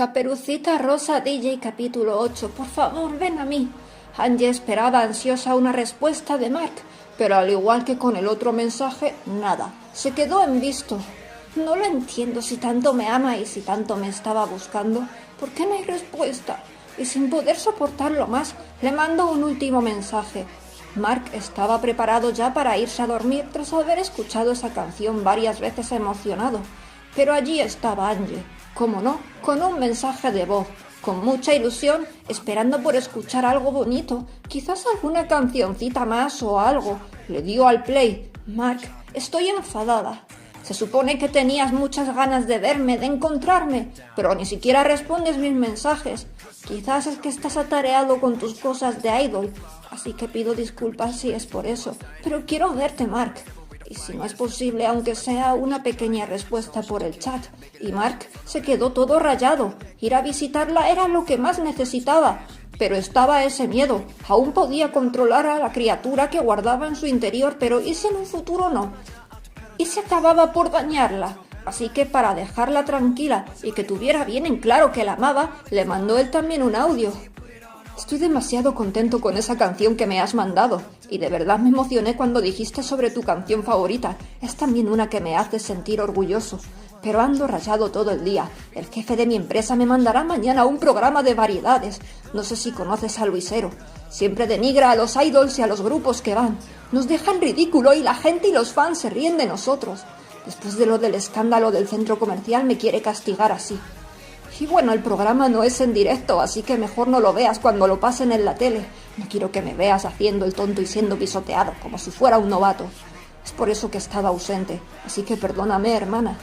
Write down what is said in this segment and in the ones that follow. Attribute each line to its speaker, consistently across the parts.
Speaker 1: Caperucita Rosa DJ capítulo 8. Por favor, ven a mí. Angie esperaba ansiosa una respuesta de Mark, pero al igual que con el otro mensaje, nada. Se quedó en visto. No lo entiendo, si tanto me ama y si tanto me estaba buscando, ¿por qué no hay respuesta? Y sin poder soportarlo más, le mando un último mensaje. Mark estaba preparado ya para irse a dormir tras haber escuchado esa canción varias veces emocionado. Pero allí estaba Angie, cómo no, con un mensaje de voz, con mucha ilusión, esperando por escuchar algo bonito, quizás alguna cancioncita más o algo. Le dio al play. Mark, estoy enfadada. Se supone que tenías muchas ganas de verme, de encontrarme, pero ni siquiera respondes mis mensajes. Quizás es que estás atareado con tus cosas de idol, así que pido disculpas si es por eso, pero quiero verte, Mark. Y si no es posible, aunque sea una pequeña respuesta por el chat. Y Mark se quedó todo rayado. Ir a visitarla era lo que más necesitaba. Pero estaba ese miedo. Aún podía controlar a la criatura que guardaba en su interior, pero ¿y si en un futuro no? ¿Y si acababa por dañarla? Así que para dejarla tranquila y que tuviera bien en claro que la amaba, le mandó él también un audio. Estoy demasiado contento con esa canción que me has mandado, y de verdad me emocioné cuando dijiste sobre tu canción favorita. Es también una que me hace sentir orgulloso. Pero ando rayado todo el día. El jefe de mi empresa me mandará mañana un programa de variedades. No sé si conoces a Luisero. Siempre denigra a los idols y a los grupos que van. Nos deja en ridículo y la gente y los fans se ríen de nosotros. Después de lo del escándalo del centro comercial me quiere castigar así. Y bueno, el programa no es en directo, así que mejor no lo veas cuando lo pasen en la tele. No quiero que me veas haciendo el tonto y siendo pisoteado, como si fuera un novato. Es por eso que estaba ausente, así que perdóname, hermana.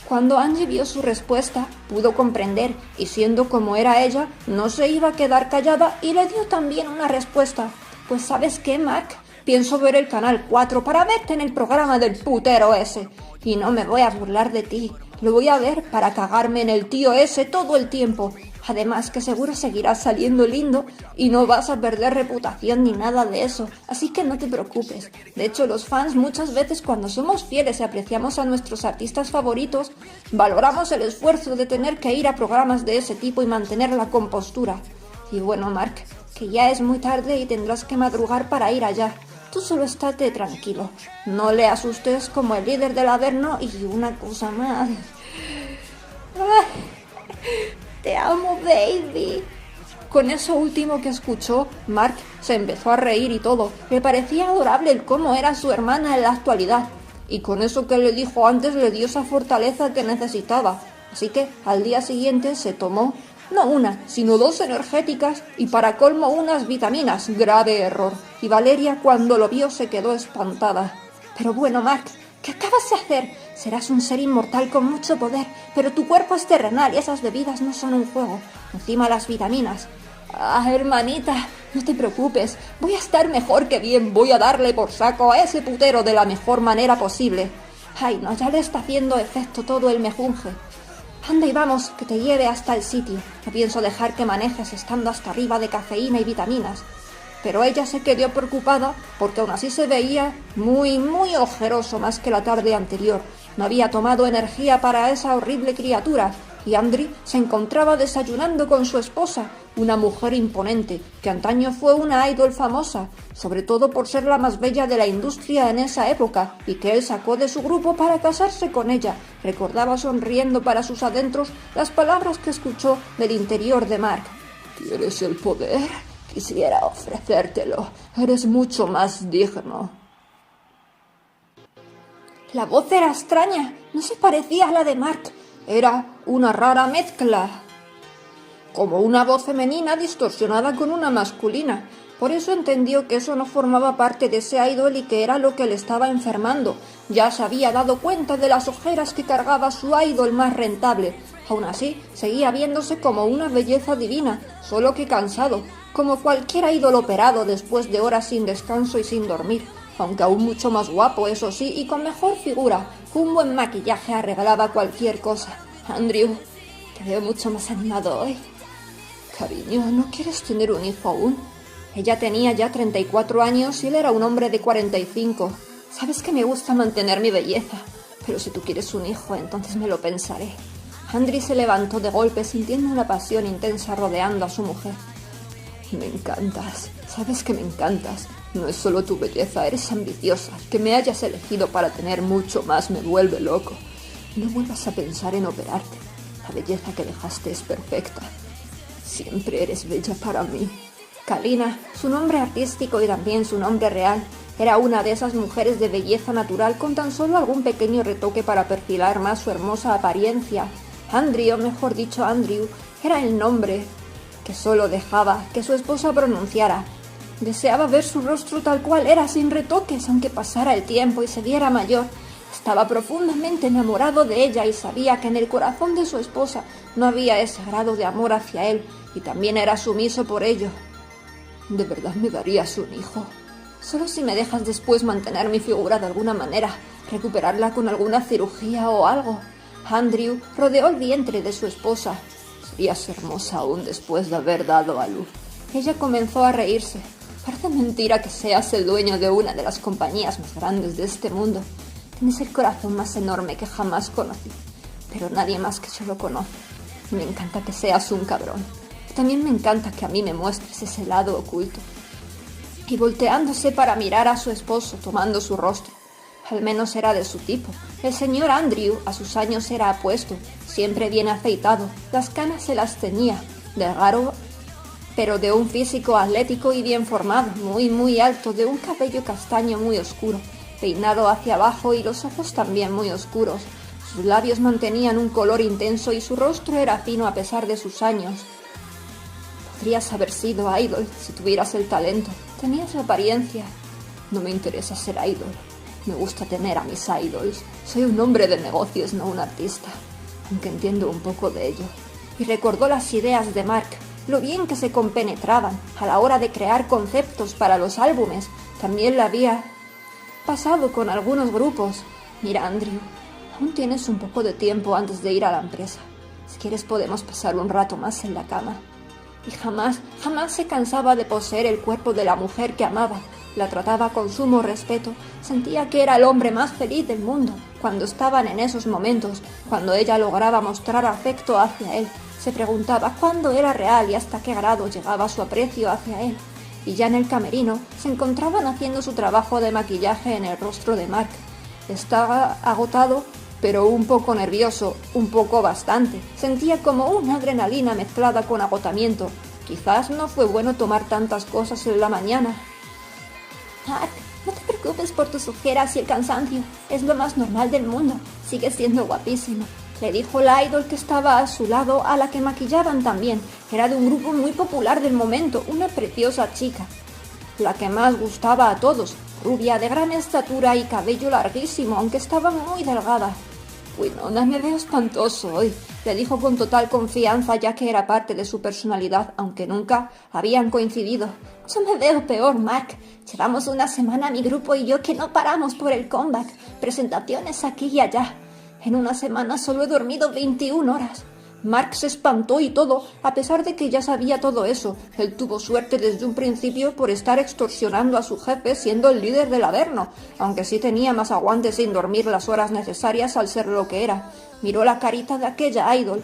Speaker 1: Cuando Angie vio su respuesta, pudo comprender, y siendo como era ella, no se iba a quedar callada y le dio también una respuesta. Pues ¿sabes qué, Mac? Pienso ver el canal 4 para verte en el programa del putero ese. Y no me voy a burlar de ti. Lo voy a ver para cagarme en el tío ese todo el tiempo. Además que seguro seguirás saliendo lindo y no vas a perder reputación ni nada de eso. Así que no te preocupes. De hecho, los fans muchas veces cuando somos fieles y apreciamos a nuestros artistas favoritos, valoramos el esfuerzo de tener que ir a programas de ese tipo y mantener la compostura. Y bueno, Mark, que ya es muy tarde y tendrás que madrugar para ir allá. Tú solo estate tranquilo. No le asustes como el líder del Averno y una cosa más. Te amo, baby. Con eso último que escuchó, Mark se empezó a reír y todo. Le parecía adorable el cómo era su hermana en la actualidad. Y con eso que le dijo antes le dio esa fortaleza que necesitaba. Así que al día siguiente se tomó no una, sino 2 energéticas y para colmo unas vitaminas. Grave error. Y Valeria cuando lo vio se quedó espantada. Pero bueno, Mark, ¿qué acabas de hacer? Serás un ser inmortal con mucho poder, pero tu cuerpo es terrenal y esas bebidas no son un juego. Encima las vitaminas. Ah, hermanita, no te preocupes. Voy a estar mejor que bien. Voy a darle por saco a ese putero de la mejor manera posible. Ay, no, ya le está haciendo efecto todo el mejunje. Anda y vamos, que te lleve hasta el sitio. No pienso dejar que manejes estando hasta arriba de cafeína y vitaminas. Pero ella se quedó preocupada porque aún así se veía muy ojeroso más que la tarde anterior. No había tomado energía para esa horrible criatura y Andri se encontraba desayunando con su esposa, una mujer imponente que antaño fue una idol famosa, sobre todo por ser la más bella de la industria en esa época y que él sacó de su grupo para casarse con ella. Recordaba sonriendo para sus adentros las palabras que escuchó del interior de Mark. ¿Quieres el poder? Quisiera ofrecértelo. Eres mucho más digno. La voz era extraña. No se parecía a la de Mark. Era una rara mezcla. Como una voz femenina distorsionada con una masculina. Por eso entendió que eso no formaba parte de ese idol y que era lo que le estaba enfermando. Ya se había dado cuenta de las ojeras que cargaba su idol más rentable. Aún así, seguía viéndose como una belleza divina, solo que cansado, como cualquier ídolo operado después de horas sin descanso y sin dormir, aunque aún mucho más guapo, eso sí, y con mejor figura. Un buen maquillaje arreglaba cualquier cosa. Andrew, te veo mucho más animado hoy. Cariño, ¿no quieres tener un hijo aún? Ella tenía ya 34 años y él era un hombre de 45. Sabes que me gusta mantener mi belleza, pero si tú quieres un hijo, entonces me lo pensaré. Andrew se levantó de golpe sintiendo una pasión intensa rodeando a su mujer. Me encantas, sabes que me encantas. No es solo tu belleza, eres ambiciosa. Que me hayas elegido para tener mucho más me vuelve loco. No vuelvas a pensar en operarte. La belleza que dejaste es perfecta. Siempre eres bella para mí. Kalina, su nombre artístico y también su nombre real, era una de esas mujeres de belleza natural con tan solo algún pequeño retoque para perfilar más su hermosa apariencia. Andrew, o mejor dicho Andrew, era el nombre que solo dejaba que su esposa pronunciara. Deseaba ver su rostro tal cual era, sin retoques, aunque pasara el tiempo y se viera mayor. Estaba profundamente enamorado de ella y sabía que en el corazón de su esposa no había ese grado de amor hacia él, y también era sumiso por ello. ¿De verdad me darías un hijo? Solo si me dejas después mantener mi figura de alguna manera, recuperarla con alguna cirugía o algo. Andrew rodeó el vientre de su esposa. Serías hermosa aún después de haber dado a luz. Ella comenzó a reírse. Parece mentira que seas el dueño de una de las compañías más grandes de este mundo. Tienes el corazón más enorme que jamás conocí, pero nadie más que yo lo conoce. Me encanta que seas un cabrón. También me encanta que a mí me muestres ese lado oculto. Y volteándose para mirar a su esposo, tomando su rostro. Al menos era de su tipo. El señor Andrew, a sus años, era apuesto, siempre bien afeitado. Las canas se las tenía, delgado, pero de un físico atlético y bien formado, muy alto, de un cabello castaño muy oscuro, peinado hacia abajo y los ojos también muy oscuros. Sus labios mantenían un color intenso y su rostro era fino a pesar de sus años. Podrías haber sido idol si tuvieras el talento. Tenías la apariencia. No me interesa ser idol. Me gusta tener a mis idols. Soy un hombre de negocios, no un artista, aunque entiendo un poco de ello. Y recordó las ideas de Mark, lo bien que se compenetraban a la hora de crear conceptos para los álbumes. También la había pasado con algunos grupos. Mira, Andrew, aún tienes un poco de tiempo antes de ir a la empresa. Si quieres podemos pasar un rato más en la cama. Y jamás se cansaba de poseer el cuerpo de la mujer que amaba. La trataba con sumo respeto. Sentía que era el hombre más feliz del mundo. Cuando estaban en esos momentos, cuando ella lograba mostrar afecto hacia él, se preguntaba cuándo era real y hasta qué grado llegaba su aprecio hacia él. Y ya en el camerino se encontraban haciendo su trabajo de maquillaje en el rostro de Mark. Estaba agotado, pero un poco nervioso, un poco bastante. Sentía como una adrenalina mezclada con agotamiento. Quizás no fue bueno tomar tantas cosas en la mañana. Mark, no te preocupes por tus ojeras y el cansancio. Es lo más normal del mundo. Sigues siendo guapísimo, le dijo la idol que estaba a su lado, a la que maquillaban también. Era de un grupo muy popular del momento, una preciosa chica, la que más gustaba a todos, rubia, de gran estatura y cabello larguísimo, aunque estaba muy delgada. Winona, me veo espantoso hoy, le dijo con total confianza, ya que era parte de su personalidad, aunque nunca habían coincidido. Yo me veo peor, Mark. Llevamos una semana mi grupo y yo que no paramos por el comeback, presentaciones aquí y allá. En una semana solo he dormido 21 horas. Mark se espantó y todo, a pesar de que ya sabía todo eso. Él tuvo suerte desde un principio por estar extorsionando a su jefe siendo el líder del Averno, aunque sí tenía más aguante sin dormir las horas necesarias al ser lo que era. Miró la carita de aquella idol.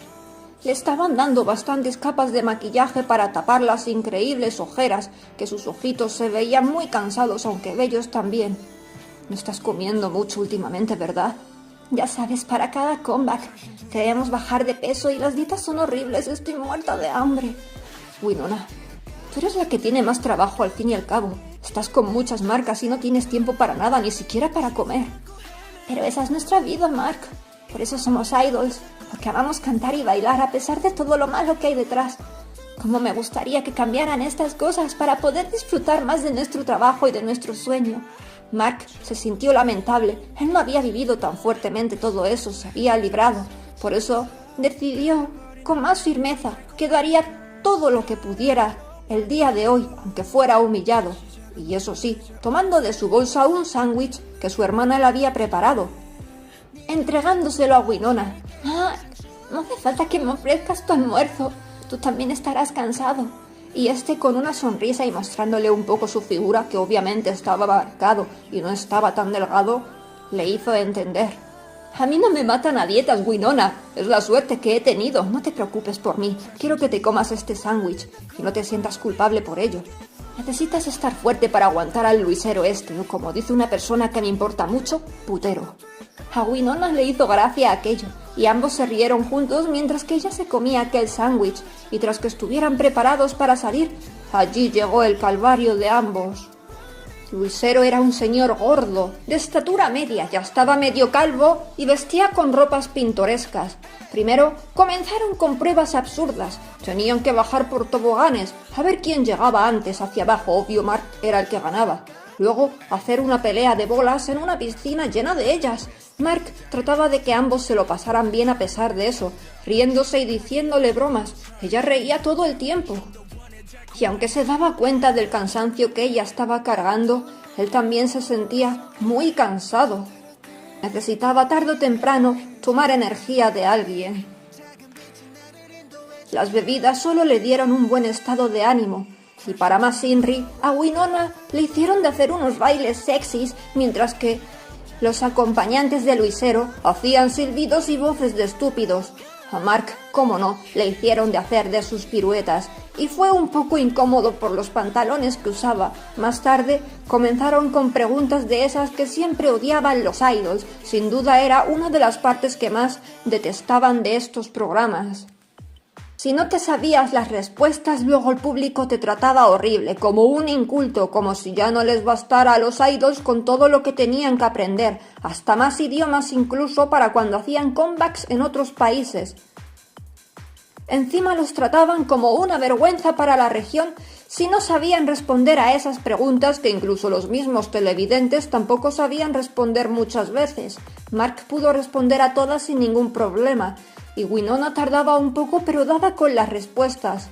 Speaker 1: Le estaban dando bastantes capas de maquillaje para tapar las increíbles ojeras, que sus ojitos se veían muy cansados, aunque bellos también. No estás comiendo mucho últimamente, ¿verdad? Ya sabes, para cada comeback queremos bajar de peso y las dietas son horribles, estoy muerta de hambre. Winona, tú eres la que tiene más trabajo al fin y al cabo. Estás con muchas marcas y no tienes tiempo para nada, ni siquiera para comer. Pero esa es nuestra vida, Mark. Por eso somos idols, porque amamos cantar y bailar a pesar de todo lo malo que hay detrás. Cómo me gustaría que cambiaran estas cosas para poder disfrutar más de nuestro trabajo y de nuestro sueño. Mark se sintió lamentable. Él no había vivido tan fuertemente todo eso, se había librado. Por eso decidió con más firmeza que daría todo lo que pudiera el día de hoy, aunque fuera humillado. Y eso sí, tomando de su bolsa un sándwich que su hermana le había preparado, entregándoselo a Winona. No hace falta que me ofrezcas tu almuerzo. Tú también estarás cansado. Y con una sonrisa y mostrándole un poco su figura, que obviamente estaba marcado y no estaba tan delgado, le hizo entender. A mí no me matan a dietas, Winona. Es la suerte que he tenido. No te preocupes por mí. Quiero que te comas este sándwich y no te sientas culpable por ello. Necesitas estar fuerte para aguantar al luisero este, o como dice una persona que me importa mucho, putero. A Winona le hizo gracia aquello, y ambos se rieron juntos mientras que ella se comía aquel sándwich, y tras que estuvieran preparados para salir, allí llegó el calvario de ambos. Luisero era un señor gordo, de estatura media, ya estaba medio calvo y vestía con ropas pintorescas. Primero comenzaron con pruebas absurdas. Tenían que bajar por toboganes, a ver quién llegaba antes hacia abajo. Obvio, Mark era el que ganaba. Luego, hacer una pelea de bolas en una piscina llena de ellas. Mark trataba de que ambos se lo pasaran bien a pesar de eso, riéndose y diciéndole bromas. Ella reía todo el tiempo. Y aunque se daba cuenta del cansancio que ella estaba cargando, él también se sentía muy cansado. Necesitaba tarde o temprano tomar energía de alguien. Las bebidas solo le dieron un buen estado de ánimo, y para más Inri, a Winona le hicieron de hacer unos bailes sexys, mientras que los acompañantes de Luisero hacían silbidos y voces de estúpidos. A Mark, cómo no, le hicieron de hacer de sus piruetas, y fue un poco incómodo por los pantalones que usaba. Más tarde comenzaron con preguntas de esas que siempre odiaban los idols. Sin duda era una de las partes que más detestaban de estos programas. Si no te sabías las respuestas, luego el público te trataba horrible, como un inculto, como si ya no les bastara a los idols con todo lo que tenían que aprender, hasta más idiomas incluso para cuando hacían comebacks en otros países. Encima los trataban como una vergüenza para la región si no sabían responder a esas preguntas que incluso los mismos televidentes tampoco sabían responder muchas veces. Mark pudo responder a todas sin ningún problema, y Winona tardaba un poco pero daba con las respuestas.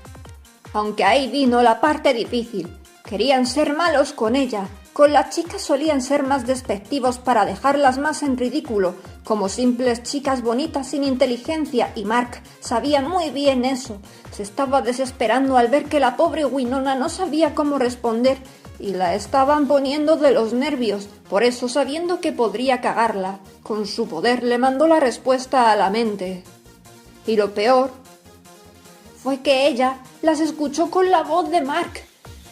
Speaker 1: Aunque ahí vino la parte difícil. Querían ser malos con ella. Con las chicas solían ser más despectivos para dejarlas más en ridículo, como simples chicas bonitas sin inteligencia, y Mark sabía muy bien eso. Se estaba desesperando al ver que la pobre Winona no sabía cómo responder y la estaban poniendo de los nervios. Por eso, sabiendo que podría cagarla, con su poder le mandó la respuesta a la mente. Y lo peor fue que ella las escuchó con la voz de Mark.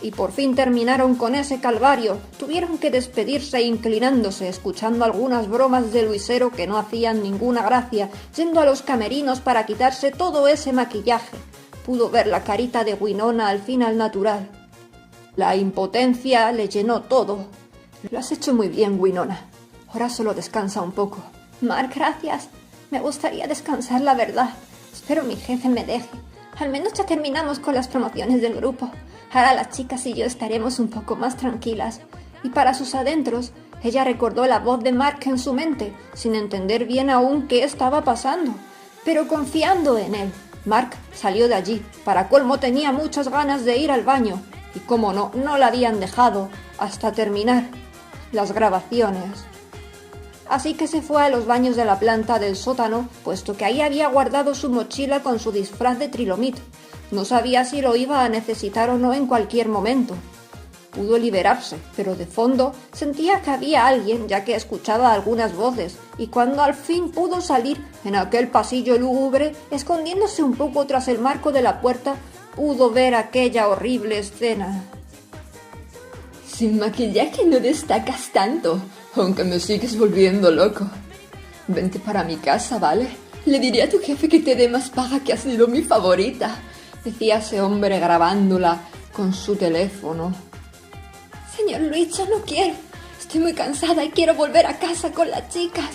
Speaker 1: Y por fin terminaron con ese calvario. Tuvieron que despedirse inclinándose, escuchando algunas bromas de Luisero que no hacían ninguna gracia, yendo a los camerinos para quitarse todo ese maquillaje. Pudo ver la carita de Winona al fin al natural. La impotencia le llenó todo. Lo has hecho muy bien, Winona. Ahora solo descansa un poco.
Speaker 2: Mark, gracias. Me gustaría descansar, la verdad. Espero mi jefe me deje. Al menos ya terminamos con las promociones del grupo. Ahora las chicas y yo estaremos un poco más tranquilas. Y para sus adentros, ella recordó la voz de Mark en su mente, sin entender bien aún qué estaba pasando, pero confiando en él. Mark salió de allí. Para colmo tenía muchas ganas de ir al baño. Y cómo no, no la habían dejado hasta terminar las grabaciones. Así que se fue a los baños de la planta del sótano, puesto que ahí había guardado su mochila con su disfraz de Trilomit. No sabía si lo iba a necesitar o no en cualquier momento. Pudo liberarse, pero de fondo sentía que había alguien, ya que escuchaba algunas voces, y cuando al fin pudo salir en aquel pasillo lúgubre, escondiéndose un poco tras el marco de la puerta, pudo ver aquella horrible escena.
Speaker 3: Sin maquillaje no destacas tanto, aunque me sigues volviendo loco. Vente para mi casa, ¿vale? Le diré a tu jefe que te dé más paga, que ha sido mi favorita, decía ese hombre grabándola con su teléfono.
Speaker 2: Señor Luis, yo no quiero. Estoy muy cansada y quiero volver a casa con las chicas.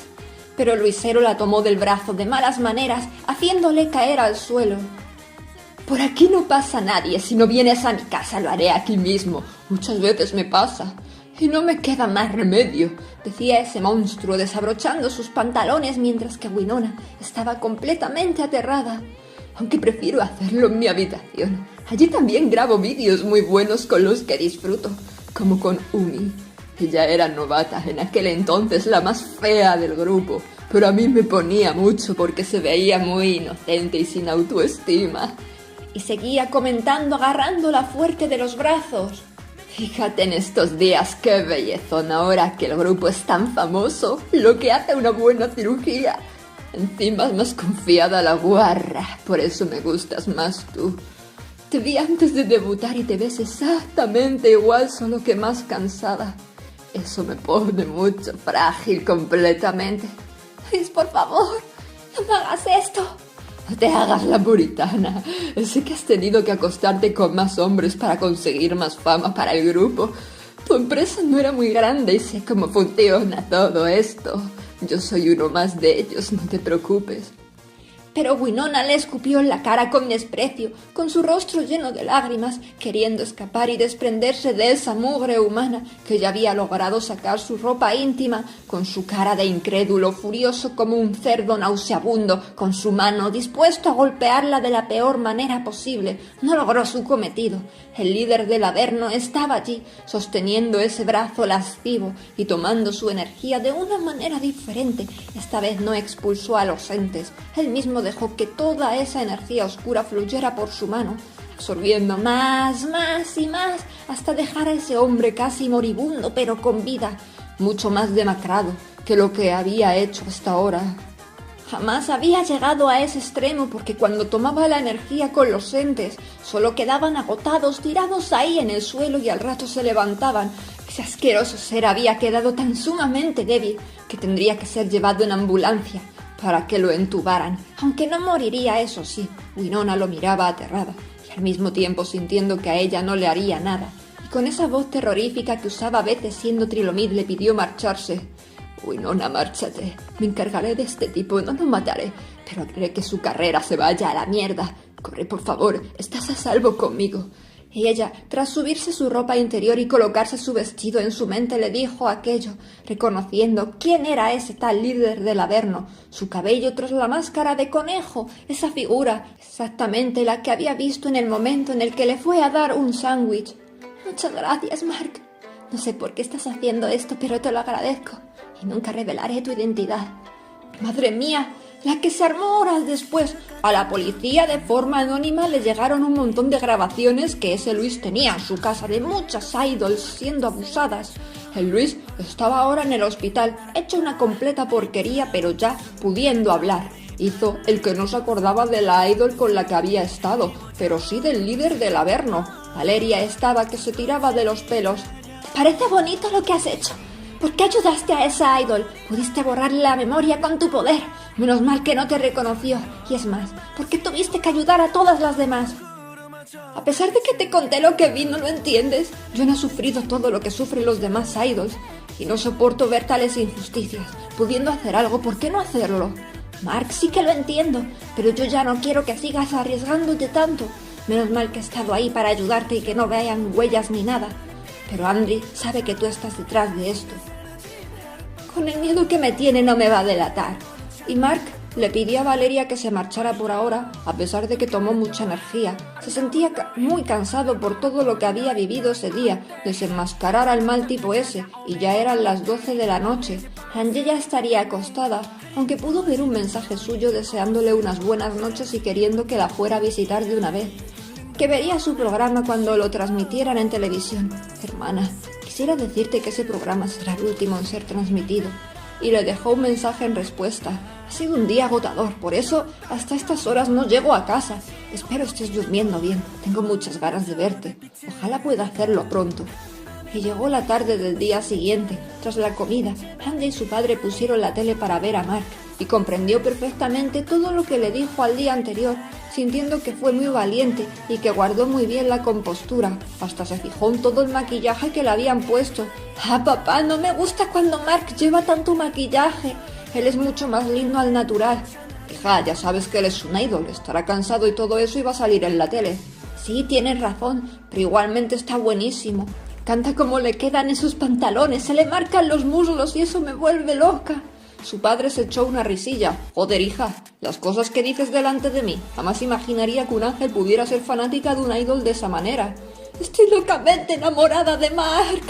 Speaker 1: Pero Luisero la tomó del brazo de malas maneras, haciéndole caer al suelo.
Speaker 3: Por aquí no pasa nadie. Si no vienes a mi casa, lo haré aquí mismo. Muchas veces me pasa. Y no me queda más remedio, decía ese monstruo desabrochando sus pantalones mientras que Winona estaba completamente aterrada. Aunque prefiero hacerlo en mi habitación. Allí también grabo vídeos muy buenos con los que disfruto, como con Umi. Ella era novata, en aquel entonces la más fea del grupo, pero a mí me ponía mucho porque se veía muy inocente y sin autoestima.
Speaker 1: Y seguía comentando agarrándola fuerte de los brazos.
Speaker 3: Fíjate en estos días, qué bellezón ahora que el grupo es tan famoso, lo que hace una buena cirugía. Encima es más confiada la guarra, por eso me gustas más tú. Te vi antes de debutar y te ves exactamente igual, solo que más cansada. Eso me pone mucho frágil completamente.
Speaker 2: Luis, por favor, no me hagas esto.
Speaker 3: No te hagas la puritana. Sé que has tenido que acostarte con más hombres para conseguir más fama para el grupo. Tu empresa no era muy grande y sé cómo funciona todo esto. Yo soy uno más de ellos, no te preocupes.
Speaker 2: Pero Winona le escupió en la cara con desprecio, con su rostro lleno de lágrimas, queriendo escapar y desprenderse de esa mugre humana que ya había logrado sacar su ropa íntima, con su cara de incrédulo, furioso como un cerdo nauseabundo, con su mano dispuesto a golpearla de la peor manera posible. No logró su cometido. El líder del Averno estaba allí, sosteniendo ese brazo lascivo y tomando su energía de una manera diferente. Esta vez no expulsó a los entes, él mismo dejó que toda esa energía oscura fluyera por su mano, absorbiendo más y más, hasta dejar a ese hombre casi moribundo, pero con vida, mucho más demacrado que lo que había hecho hasta ahora. Jamás había llegado a ese extremo, porque cuando tomaba la energía con los entes, solo quedaban agotados, tirados ahí en el suelo y al rato se levantaban. Ese asqueroso ser había quedado tan sumamente débil que tendría que ser llevado en ambulancia para que lo entubaran, aunque no moriría, eso sí. Winona lo miraba aterrada y al mismo tiempo sintiendo que a ella no le haría nada, y con esa voz terrorífica que usaba a veces siendo Trilomid le pidió marcharse. Winona, márchate, me encargaré de este tipo, no lo mataré, pero haré que su carrera se vaya a la mierda. Corre, por favor, estás a salvo conmigo. Y ella, tras subirse su ropa interior y colocarse su vestido en su mente, le dijo aquello, reconociendo quién era ese tal líder del Averno, su cabello tras la máscara de conejo, esa figura, exactamente la que había visto en el momento en el que le fue a dar un sándwich. Muchas gracias, Mark. No sé por qué estás haciendo esto, pero te lo agradezco, y nunca revelaré tu identidad. Madre mía, la que se armó horas después. A la policía de forma anónima le llegaron un montón de grabaciones que ese Luis tenía en su casa de muchas idols siendo abusadas. El Luis estaba ahora en el hospital, hecho una completa porquería, pero ya pudiendo hablar. Hizo el que no se acordaba de la idol con la que había estado, pero sí del líder del Averno. Valeria estaba que se tiraba de los pelos. ¿Te parece bonito lo que has hecho? ¿Por qué ayudaste a esa idol? Pudiste borrarle la memoria con tu poder. Menos mal que no te reconoció. Y es más, ¿por qué tuviste que ayudar a todas las demás?
Speaker 3: A pesar de que te conté lo que vi, no lo entiendes. Yo no he sufrido todo lo que sufren los demás idols. Y no soporto ver tales injusticias. Pudiendo hacer algo, ¿por qué no hacerlo?
Speaker 2: Mark, sí que lo entiendo, pero yo ya no quiero que sigas arriesgándote tanto. Menos mal que he estado ahí para ayudarte y que no vean huellas ni nada. Pero Andri sabe que tú estás detrás de esto.
Speaker 3: Con el miedo que me tiene no me va a delatar. Y Mark le pidió a Valeria que se marchara por ahora, a pesar de que tomó mucha energía. Se sentía muy cansado por todo lo que había vivido ese día, desenmascarar al mal tipo ese, y ya eran las 12 de la noche. Angie ya estaría acostada, aunque pudo ver un mensaje suyo deseándole unas buenas noches y queriendo que la fuera a visitar de una vez. Que vería su programa cuando lo transmitieran en televisión. Hermana, quisiera decirte que ese programa será el último en ser transmitido. Y le dejó un mensaje en respuesta. Ha sido un día agotador, por eso hasta estas horas no llego a casa. Espero estés durmiendo bien, tengo muchas ganas de verte. Ojalá pueda hacerlo pronto. Y llegó la tarde del día siguiente. Tras la comida, Andy y su padre pusieron la tele para ver a Mark, y comprendió perfectamente todo lo que le dijo al día anterior, sintiendo que fue muy valiente y que guardó muy bien la compostura. Hasta se fijó en todo el maquillaje que le habían puesto. «Ah, papá, no me gusta cuando Mark lleva tanto maquillaje. Él es mucho más lindo al natural». «Hija, ya sabes que él es un idol, estará cansado y todo eso y va a salir en la tele». «Sí, tienes razón, pero igualmente está buenísimo. Canta como le quedan esos pantalones, se le marcan los muslos y eso me vuelve loca». Su padre se echó una risilla. «Joder, hija, las cosas que dices delante de mí. Jamás imaginaría que un ángel pudiera ser fanática de un idol de esa manera». «Estoy locamente enamorada de Mark».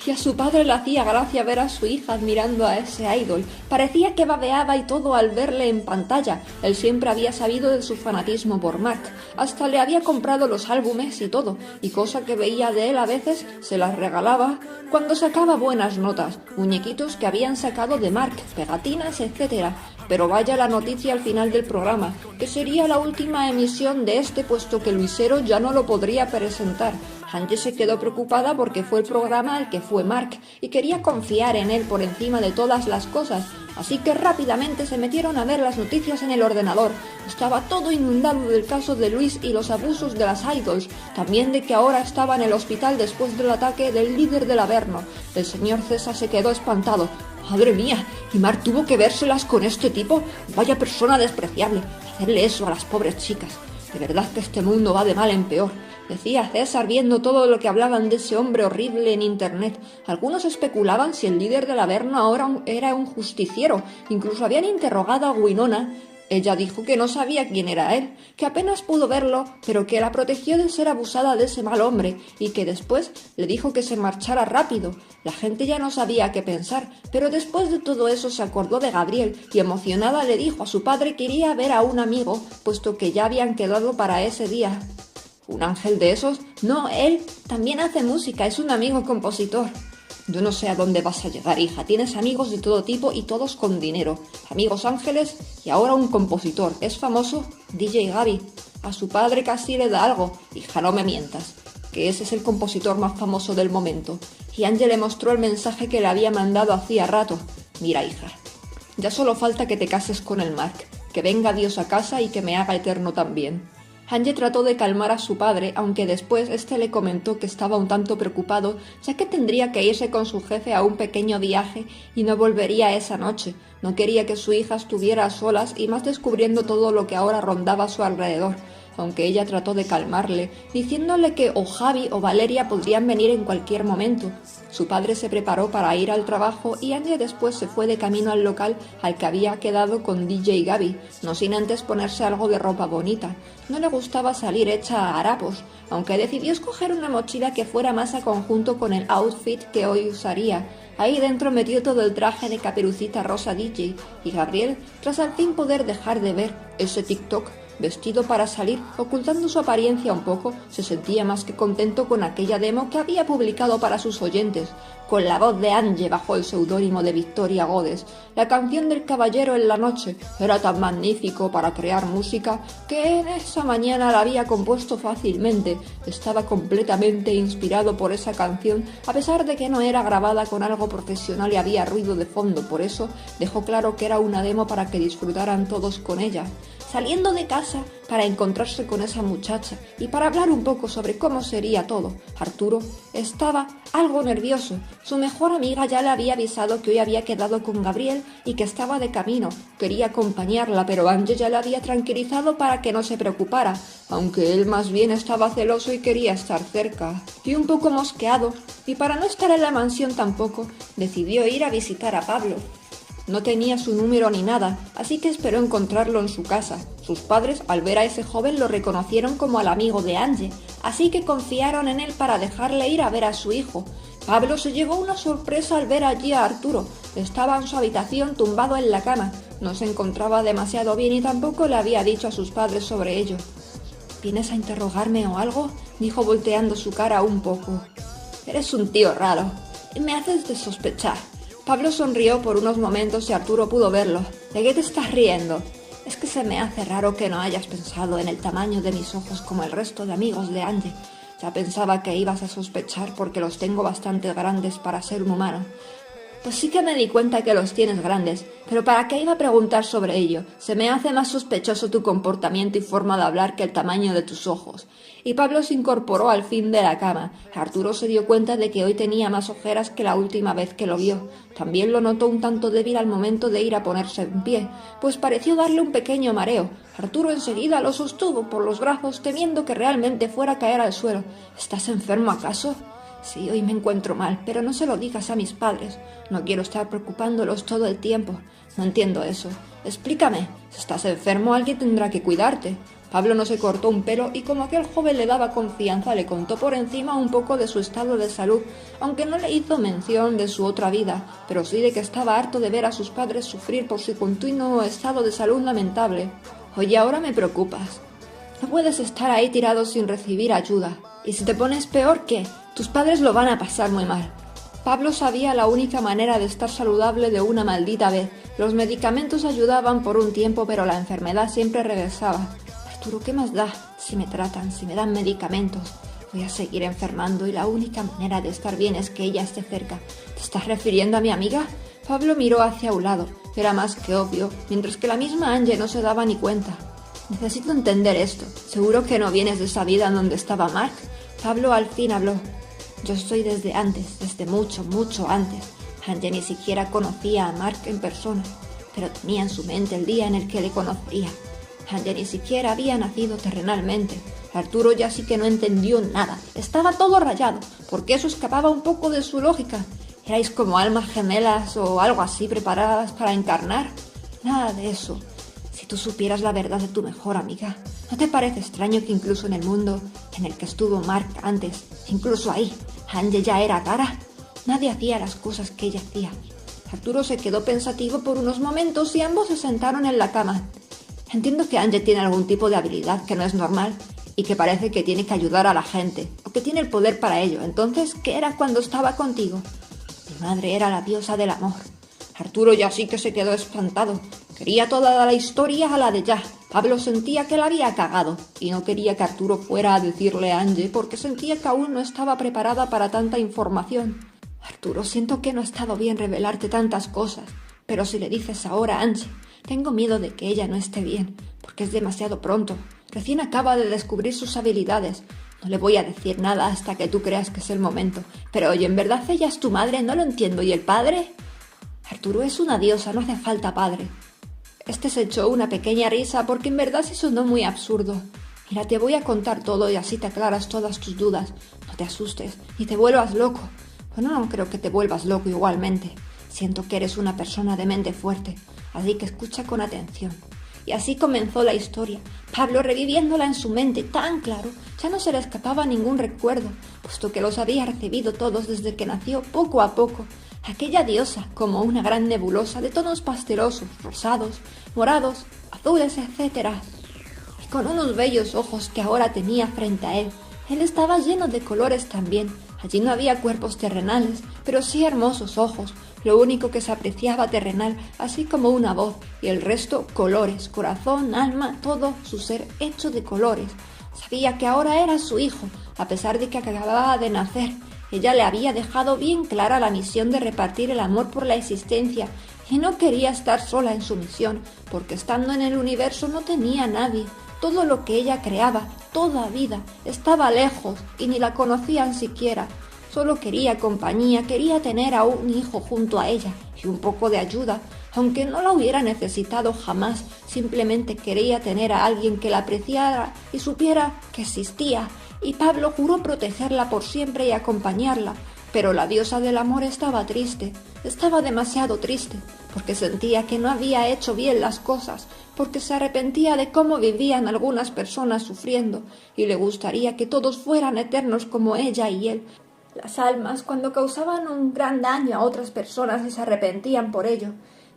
Speaker 3: y a su padre le hacía gracia ver a su hija admirando a ese idol. Parecía que babeaba y todo al verle en pantalla. Él siempre había sabido de su fanatismo por Mark, hasta le había comprado los álbumes y todo, y cosa que veía de él a veces se las regalaba cuando sacaba buenas notas, muñequitos que habían sacado de Mark, pegatinas, etc. Pero vaya la noticia al final del programa, que sería la última emisión de este puesto que Luisero ya no lo podría presentar. Angie se quedó preocupada porque fue el programa al que fue Mark y quería confiar en él por encima de todas las cosas, así que rápidamente se metieron a ver las noticias en el ordenador. Estaba todo inundado del caso de Luis y los abusos de las idols, también de que ahora estaba en el hospital después del ataque del líder del Averno. El señor César se quedó espantado. ¡Madre mía! ¿Y Mark tuvo que vérselas con este tipo? ¡Vaya persona despreciable! Hacerle eso a las pobres chicas. De verdad que este mundo va de mal en peor, decía César viendo todo lo que hablaban de ese hombre horrible en internet. Algunos especulaban si el líder del Averno ahora era un justiciero. Incluso habían interrogado a Winona. Ella dijo que no sabía quién era él, que apenas pudo verlo, pero que la protegió de ser abusada de ese mal hombre y que después le dijo que se marchara rápido. La gente ya no sabía qué pensar, pero después de todo eso se acordó de Gabriel y emocionada le dijo a su padre que iría a ver a un amigo, puesto que ya habían quedado para ese día. ¿Un ángel de esos? No, él también hace música, es un amigo compositor. Yo no sé a dónde vas a llegar, hija. Tienes amigos de todo tipo y todos con dinero. Amigos ángeles y ahora un compositor. ¿Es famoso? DJ Gaby. A su padre casi le da algo. Hija, no me mientas, que ese es el compositor más famoso del momento. Y Ángel le mostró el mensaje que le había mandado hacía rato. Mira, hija, ya solo falta que te cases con el Mark, que venga Dios a casa y que me haga eterno también. Angie trató de calmar a su padre, aunque después este le comentó que estaba un tanto preocupado, ya que tendría que irse con su jefe a un pequeño viaje y no volvería esa noche. No quería que su hija estuviera a solas y más descubriendo todo lo que ahora rondaba a su alrededor, aunque ella trató de calmarle, diciéndole que o Javi o Valeria podrían venir en cualquier momento. Su padre se preparó para ir al trabajo y Angie después se fue de camino al local al que había quedado con DJ Gaby, no sin antes ponerse algo de ropa bonita. No le gustaba salir hecha a harapos, aunque decidió escoger una mochila que fuera más a conjunto con el outfit que hoy usaría. Ahí dentro metió todo el traje de Caperucita Rosa DJ y Gabriel, tras al fin poder dejar de ver ese TikTok, vestido para salir, ocultando su apariencia un poco, se sentía más que contento con aquella demo que había publicado para sus oyentes, con la voz de Angie bajo el seudónimo de Victoria Godes. La canción del Caballero en la Noche era tan magnífico para crear música que en esa mañana la había compuesto fácilmente. Estaba completamente inspirado por esa canción, a pesar de que no era grabada con algo profesional y había ruido de fondo. Por eso dejó claro que era una demo para que disfrutaran todos con ella. Saliendo de casa para encontrarse con esa muchacha y para hablar un poco sobre cómo sería todo, Arturo estaba algo nervioso. Su mejor amiga ya le había avisado que hoy había quedado con Gabriel y que estaba de camino. Quería acompañarla, pero Angie ya la había tranquilizado para que no se preocupara, aunque él más bien estaba celoso y quería estar cerca. Y un poco mosqueado, y para no estar en la mansión tampoco, decidió ir a visitar a Pablo. No tenía su número ni nada, así que esperó encontrarlo en su casa. Sus padres, al ver a ese joven, lo reconocieron como al amigo de Angie, así que confiaron en él para dejarle ir a ver a su hijo. Pablo se llevó una sorpresa al ver allí a Arturo. Estaba en su habitación tumbado en la cama. No se encontraba demasiado bien y tampoco le había dicho a sus padres sobre ello. ¿Vienes a interrogarme o algo?, dijo volteando su cara un poco. Eres un tío raro y me haces de sospechar. Pablo sonrió por unos momentos y Arturo pudo verlo. ¿De qué te estás riendo? Es que se me hace raro que no hayas pensado en el tamaño de mis ojos como el resto de amigos de Angie. Ya pensaba que ibas a sospechar porque los tengo bastante grandes para ser un humano. Pues sí que me di cuenta que los tienes grandes, pero ¿para qué iba a preguntar sobre ello? Se me hace más sospechoso tu comportamiento y forma de hablar que el tamaño de tus ojos. Y Pablo se incorporó al fin de la cama. Arturo se dio cuenta de que hoy tenía más ojeras que la última vez que lo vio. También lo notó un tanto débil al momento de ir a ponerse en pie, pues pareció darle un pequeño mareo. Arturo enseguida lo sostuvo por los brazos, temiendo que realmente fuera a caer al suelo. ¿Estás enfermo acaso? Sí, hoy me encuentro mal, pero no se lo digas a mis padres. No quiero estar preocupándolos todo el tiempo. No entiendo eso. Explícame. Si estás enfermo, alguien tendrá que cuidarte. Pablo no se cortó un pelo y como aquel joven le daba confianza, le contó por encima un poco de su estado de salud, aunque no le hizo mención de su otra vida, pero sí de que estaba harto de ver a sus padres sufrir por su continuo estado de salud lamentable. Oye, ahora me preocupas. No puedes estar ahí tirado sin recibir ayuda. Y si te pones peor, ¿qué? Tus padres lo van a pasar muy mal. Pablo sabía la única manera de estar saludable de una maldita vez. Los medicamentos ayudaban por un tiempo, pero la enfermedad siempre regresaba. Arturo, ¿qué más da? Si me tratan, si me dan medicamentos. Voy a seguir enfermando y la única manera de estar bien es que ella esté cerca. ¿Te estás refiriendo a mi amiga? Pablo miró hacia un lado. Era más que obvio, mientras que la misma Angie no se daba ni cuenta. Necesito entender esto. ¿Seguro que no vienes de esa vida en donde estaba Mark? Pablo al fin habló. Yo estoy desde antes, desde mucho, mucho antes. Angie ni siquiera conocía a Mark en persona, pero tenía en su mente el día en el que le conocería. Angie ni siquiera había nacido terrenalmente. Arturo ya sí que no entendió nada. Estaba todo rayado, porque eso escapaba un poco de su lógica. ¿Erais como almas gemelas o algo así preparadas para encarnar? Nada de eso. Si tú supieras la verdad de tu mejor amiga, ¿no te parece extraño que incluso en el mundo en el que estuvo Mark antes, incluso ahí, Angie ya era rara? Nadie hacía las cosas que ella hacía. Arturo se quedó pensativo por unos momentos y ambos se sentaron en la cama. Entiendo que Angie tiene algún tipo de habilidad que no es normal y que parece que tiene que ayudar a la gente, o que tiene el poder para ello. Entonces, ¿qué era cuando estaba contigo? Mi madre era la diosa del amor. Arturo ya sí que se quedó espantado. Quería toda la historia a la de ya. Pablo sentía que la había cagado y no quería que Arturo fuera a decirle a Angie porque sentía que aún no estaba preparada para tanta información. Arturo, siento que no ha estado bien revelarte tantas cosas, pero si le dices ahora a Angie, tengo miedo de que ella no esté bien, porque es demasiado pronto. Recién acaba de descubrir sus habilidades. No le voy a decir nada hasta que tú creas que es el momento. Pero oye, ¿en verdad ella es tu madre? No lo entiendo. ¿Y el padre? Arturo es una diosa, no hace falta padre. Este se echó una pequeña risa porque en verdad sí sonó muy absurdo. Mira, te voy a contar todo y así te aclaras todas tus dudas. No te asustes, ni te vuelvas loco. Bueno, no creo que te vuelvas loco igualmente. Siento que eres una persona de mente fuerte, así que escucha con atención. Y así comenzó la historia, Pablo reviviéndola en su mente tan claro, ya no se le escapaba ningún recuerdo, puesto que los había recibido todos desde que nació poco a poco. Aquella diosa, como una gran nebulosa de tonos pastelosos, rosados, morados, azules, etc. Y con unos bellos ojos que ahora tenía frente a él. Él estaba lleno de colores también. Allí no había cuerpos terrenales, pero sí hermosos ojos, lo único que se apreciaba terrenal, así como una voz, y el resto colores, corazón, alma, todo su ser hecho de colores. Sabía que ahora era su hijo, a pesar de que acababa de nacer. Ella le había dejado bien clara la misión de repartir el amor por la existencia, y no quería estar sola en su misión, porque estando en el universo no tenía a nadie. Todo lo que ella creaba, toda vida, estaba lejos y ni la conocían siquiera. Solo quería compañía, quería tener a un hijo junto a ella y un poco de ayuda, aunque no la hubiera necesitado jamás. Simplemente quería tener a alguien que la apreciara y supiera que existía. Y Pablo juró protegerla por siempre y acompañarla. Pero la diosa del amor estaba triste, estaba demasiado triste, porque sentía que no había hecho bien las cosas, porque se arrepentía de cómo vivían algunas personas sufriendo, y le gustaría que todos fueran eternos como ella y él. Las almas, cuando causaban un gran daño a otras personas y se arrepentían por ello,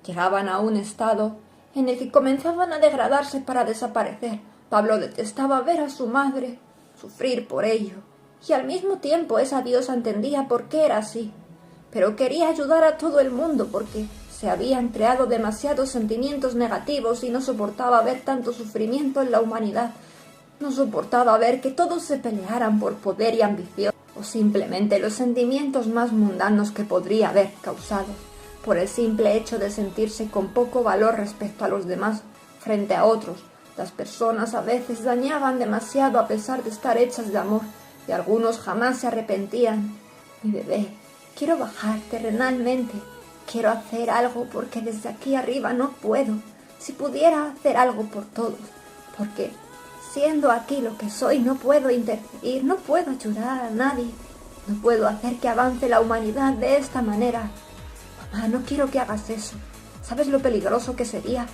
Speaker 3: llegaban a un estado en el que comenzaban a degradarse para desaparecer. Pablo detestaba ver a su madre sufrir por ello. Y al mismo tiempo esa diosa entendía por qué era así, pero quería ayudar a todo el mundo porque se habían creado demasiados sentimientos negativos y no soportaba ver tanto sufrimiento en la humanidad. No soportaba ver que todos se pelearan por poder y ambición, o simplemente los sentimientos más mundanos que podría haber causado, por el simple hecho de sentirse con poco valor respecto a los demás frente a otros. Las personas a veces dañaban demasiado a pesar de estar hechas de amor, y algunos jamás se arrepentían. Mi bebé, quiero bajar terrenalmente, quiero hacer algo porque desde aquí arriba no puedo. Si pudiera hacer algo por todos, porque siendo aquí lo que soy no puedo interferir, no puedo ayudar a nadie, no puedo hacer que avance la humanidad de esta manera. Mamá, no quiero que hagas eso. ¿Sabes lo peligroso que sería?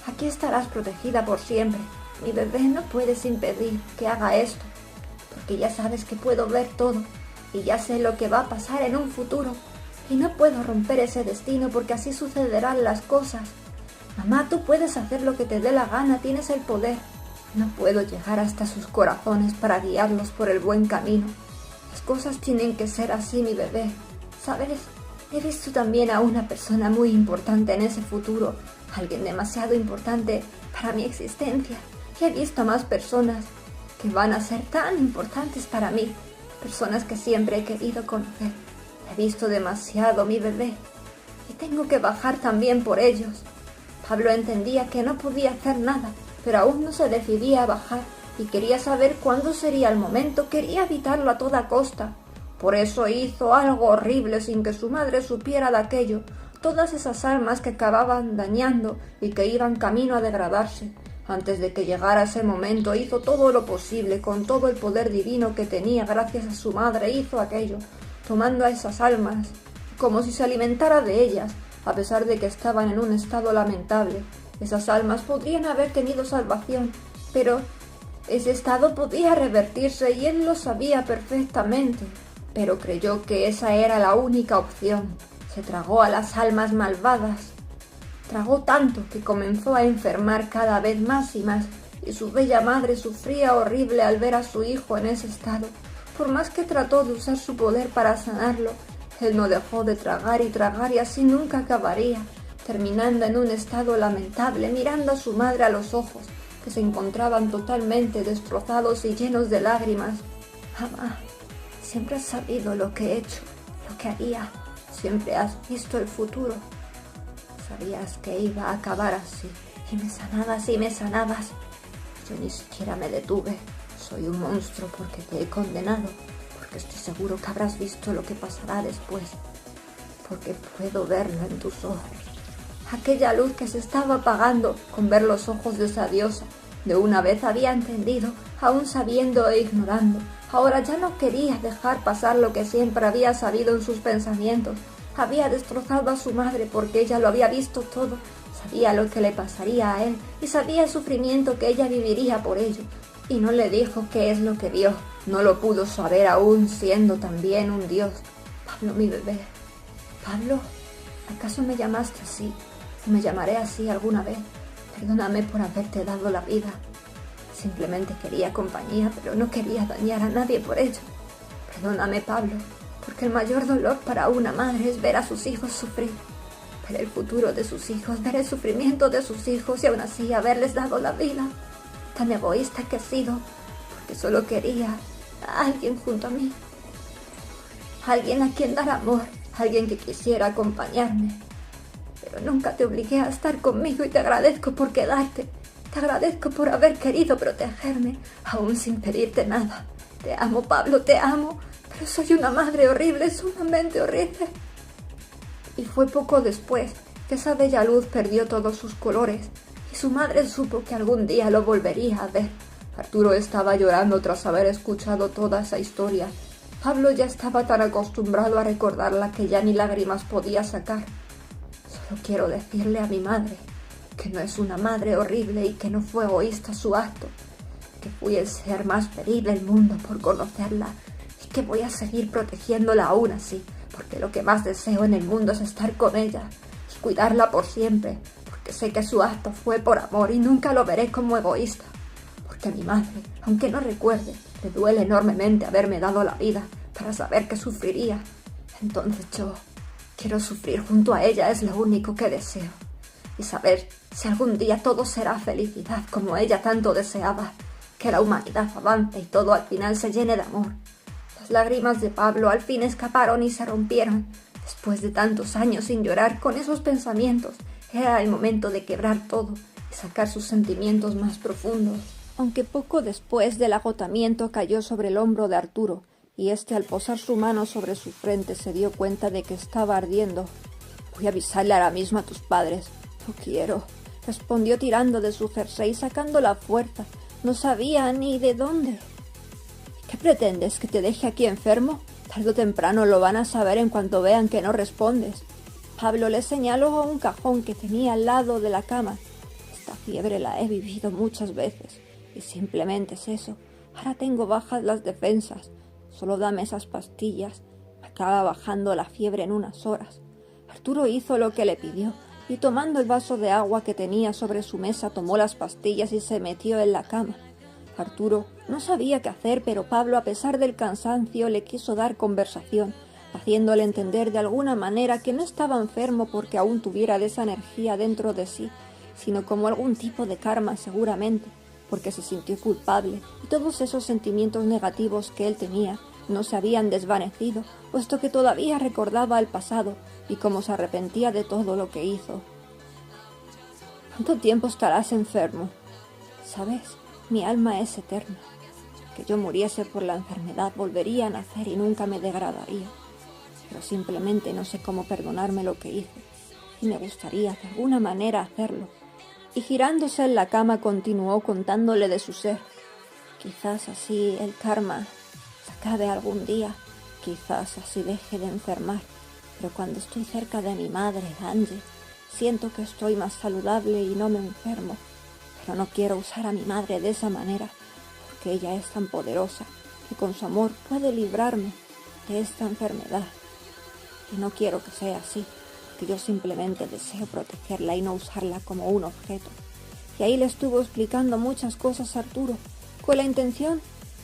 Speaker 3: Aquí estarás protegida por siempre,
Speaker 2: Mi bebé, no puedes impedir que haga esto, porque ya sabes que puedo ver todo y ya sé lo que va a pasar en un futuro. Y no puedo romper ese destino porque así sucederán las cosas. Mamá, tú puedes hacer lo que te dé la gana, tienes el poder. No puedo llegar hasta sus corazones para guiarlos por el buen camino. Las cosas tienen que ser así, mi bebé. ¿Sabes? He visto también a una persona muy importante en ese futuro, alguien demasiado importante para mi existencia. Y he visto a más personas que van a ser tan importantes para mí, personas que siempre he querido conocer. He visto demasiado, mi bebé, y tengo que bajar también por ellos. Pablo entendía que no podía hacer nada, pero aún no se decidía a bajar y quería saber cuándo sería el momento, quería evitarlo a toda costa. Por eso hizo algo horrible sin que su madre supiera de aquello, todas esas almas que acababan dañando y que iban camino a degradarse. Antes de que llegara ese momento hizo todo lo posible, con todo el poder divino que tenía gracias a su madre, hizo aquello, tomando a esas almas como si se alimentara de ellas, a pesar de que estaban en un estado lamentable. Esas almas podrían haber tenido salvación, pero ese estado podía revertirse y él lo sabía perfectamente. Pero creyó que esa era la única opción. Se tragó a las almas malvadas. Tragó tanto que comenzó a enfermar cada vez más y más, y su bella madre sufría horrible al ver a su hijo en ese estado. Por más que trató de usar su poder para sanarlo, él no dejó de tragar y así nunca acabaría, terminando en un estado lamentable, mirando a su madre a los ojos, que se encontraban totalmente destrozados y llenos de lágrimas. Mamá, siempre has sabido lo que he hecho, lo que haría, siempre has visto el futuro. Sabías que iba a acabar así, y me sanabas. Yo ni siquiera me detuve. Soy un monstruo porque te he condenado, porque estoy seguro que habrás visto lo que pasará después, porque puedo verlo en tus ojos. Aquella luz que se estaba apagando con ver los ojos de esa diosa. De una vez había entendido, aún sabiendo e ignorando. Ahora ya no quería dejar pasar lo que siempre había sabido en sus pensamientos. Había destrozado a su madre porque ella lo había visto todo. Sabía lo que le pasaría a él y sabía el sufrimiento que ella viviría por ello. Y no le dijo qué es lo que vio. No lo pudo saber aún siendo también un dios. Pablo, mi bebé. Pablo, ¿acaso me llamaste así? ¿O me llamaré así alguna vez? Perdóname por haberte dado la vida. Simplemente quería compañía, pero no quería dañar a nadie por ello. Perdóname, Pablo, porque el mayor dolor para una madre es ver a sus hijos sufrir. Ver el futuro de sus hijos, ver el sufrimiento de sus hijos y aún así haberles dado la vida. Tan egoísta que he sido, porque solo quería a alguien junto a mí. Alguien a quien dar amor, alguien que quisiera acompañarme. Pero nunca te obligué a estar conmigo y te agradezco por quedarte. Te agradezco por haber querido protegerme, aún sin pedirte nada. Te amo, Pablo, te amo, pero soy una madre horrible, sumamente horrible. Y fue poco después que esa bella luz perdió todos sus colores y su madre supo que algún día lo volvería a ver. Arturo estaba llorando tras haber escuchado toda esa historia. Pablo ya estaba tan acostumbrado a recordarla que ya ni lágrimas podía sacar. Solo quiero decirle a mi madre que no es una madre horrible y que no fue egoísta su acto, que fui el ser más feliz del mundo por conocerla y que voy a seguir protegiéndola aún así, porque lo que más deseo en el mundo es estar con ella y cuidarla por siempre, porque sé que su acto fue por amor y nunca lo veré como egoísta, porque a mi madre, aunque no recuerde, le duele enormemente haberme dado la vida para saber que sufriría. Entonces yo quiero sufrir junto a ella, es lo único que deseo. Y saber si algún día todo será felicidad como ella tanto deseaba, que la humanidad avance y todo al final se llene de amor. Las lágrimas de Pablo al fin escaparon y se rompieron. Después de tantos años sin llorar con esos pensamientos, era el momento de quebrar todo y sacar sus sentimientos más profundos. Aunque poco después del agotamiento cayó sobre el hombro de Arturo, y éste al posar su mano sobre su frente se dio cuenta de que estaba ardiendo. «Voy a avisarle ahora mismo a tus padres». «No quiero», respondió tirando de su jersey y sacando la fuerza. No sabía ni de dónde. «¿Qué pretendes? ¿Que te deje aquí enfermo? Tarde o temprano lo van a saber en cuanto vean que no respondes». Pablo le señaló a un cajón que tenía al lado de la cama. «Esta fiebre la he vivido muchas veces.
Speaker 1: Y simplemente es eso. Ahora tengo bajas las defensas. Solo dame esas pastillas. Me acaba bajando la fiebre en unas horas. Arturo hizo lo que le pidió, y tomando el vaso de agua que tenía sobre su mesa, tomó las pastillas y se metió en la cama. Arturo no sabía qué hacer, pero Pablo, a pesar del cansancio, le quiso dar conversación, haciéndole entender de alguna manera que no estaba enfermo porque aún tuviera de esa energía dentro de sí, sino como algún tipo de karma seguramente, porque se sintió culpable y todos esos sentimientos negativos que él tenía no se habían desvanecido, puesto que todavía recordaba el pasado y cómo se arrepentía de todo lo que hizo. ¿Cuánto tiempo estarás enfermo? ¿Sabes? Mi alma es eterna. Que yo muriese por la enfermedad volvería a nacer y nunca me degradaría. Pero simplemente no sé cómo perdonarme lo que hice, y me gustaría de alguna manera hacerlo. Y girándose en la cama continuó contándole de su ser. Quizás así el karma se acabe algún día, quizás así deje de enfermar, pero cuando estoy cerca de mi madre, Angie, siento que estoy más saludable y no me enfermo. Pero no quiero usar a mi madre de esa manera, porque ella es tan poderosa que con su amor puede librarme de esta enfermedad. Y no quiero que sea así, porque yo simplemente deseo protegerla y no usarla como un objeto. Y ahí le estuvo explicando muchas cosas a Arturo, con la intención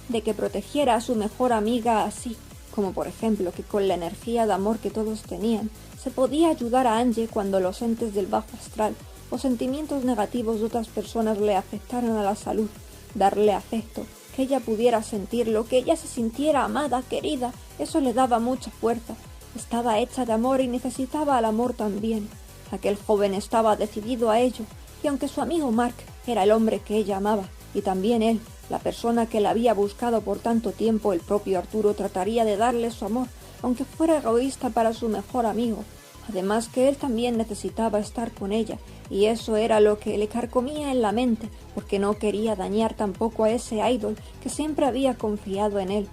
Speaker 1: de que protegiera a su mejor amiga así, como por ejemplo que con la energía de amor que todos tenían, se podía ayudar a Angie cuando los entes del bajo astral o sentimientos negativos de otras personas le afectaran a la salud, darle afecto, que ella pudiera sentirlo, que ella se sintiera amada, querida, eso le daba mucha fuerza. Estaba hecha de amor y necesitaba el amor también. Aquel joven estaba decidido a ello, y aunque su amigo Mark era el hombre que ella amaba, y también él, la persona que la había buscado por tanto tiempo, el propio Arturo trataría de darle su amor, aunque fuera egoísta para su mejor amigo. Además que él también necesitaba estar con ella, y eso era lo que le carcomía en la mente, porque no quería dañar tampoco a ese idol que siempre había confiado en él.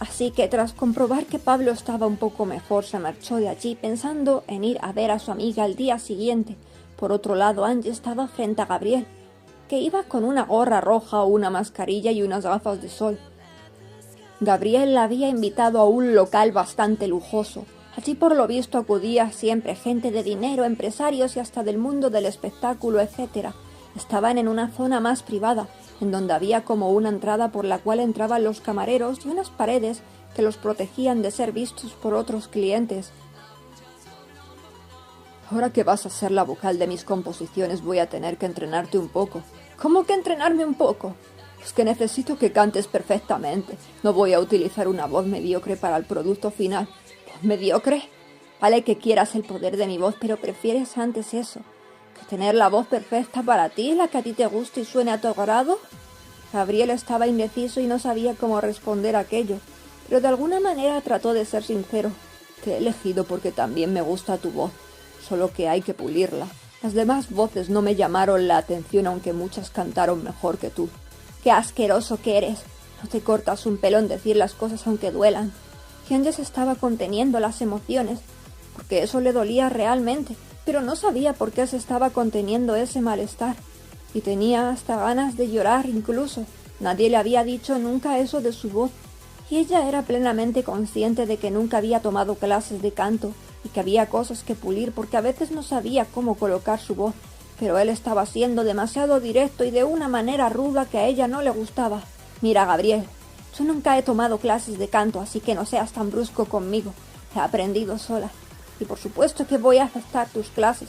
Speaker 1: Así que tras comprobar que Pablo estaba un poco mejor, se marchó de allí pensando en ir a ver a su amiga al día siguiente. Por otro lado, Angie estaba frente a Gabriel, que iba con una gorra roja, una mascarilla y unas gafas de sol. Gabriel la había invitado a un local bastante lujoso. Allí por lo visto acudía siempre gente de dinero, empresarios y hasta del mundo del espectáculo, etc. Estaban en una zona más privada, en donde había como una entrada por la cual entraban los camareros y unas paredes que los protegían de ser vistos por otros clientes. Ahora que vas a ser la vocal de mis composiciones voy a tener que entrenarte un poco. ¿Cómo que entrenarme un poco? Es que necesito que cantes perfectamente. No voy a utilizar una voz mediocre para el producto final. ¿Voz mediocre? Vale que quieras el poder de mi voz, pero prefieres antes eso que tener la voz perfecta para ti, la que a ti te guste y suene a tu agrado. Gabriel estaba indeciso y no sabía cómo responder a aquello, pero de alguna manera trató de ser sincero. Te he elegido porque también me gusta tu voz, solo que hay que pulirla. Las demás voces no me llamaron la atención, aunque muchas cantaron mejor que tú. ¡Qué asqueroso que eres! No te cortas un pelo en decir las cosas aunque duelan. Angie se estaba conteniendo las emociones, porque eso le dolía realmente, pero no sabía por qué se estaba conteniendo ese malestar. Y tenía hasta ganas de llorar incluso. Nadie le había dicho nunca eso de su voz, y ella era plenamente consciente de que nunca había tomado clases de canto y que había cosas que pulir porque a veces no sabía cómo colocar su voz, pero él estaba siendo demasiado directo y de una manera ruda que a ella no le gustaba. Mira, Gabriel, yo nunca he tomado clases de canto, así que no seas tan brusco conmigo. He aprendido sola. Y por supuesto que voy a aceptar tus clases,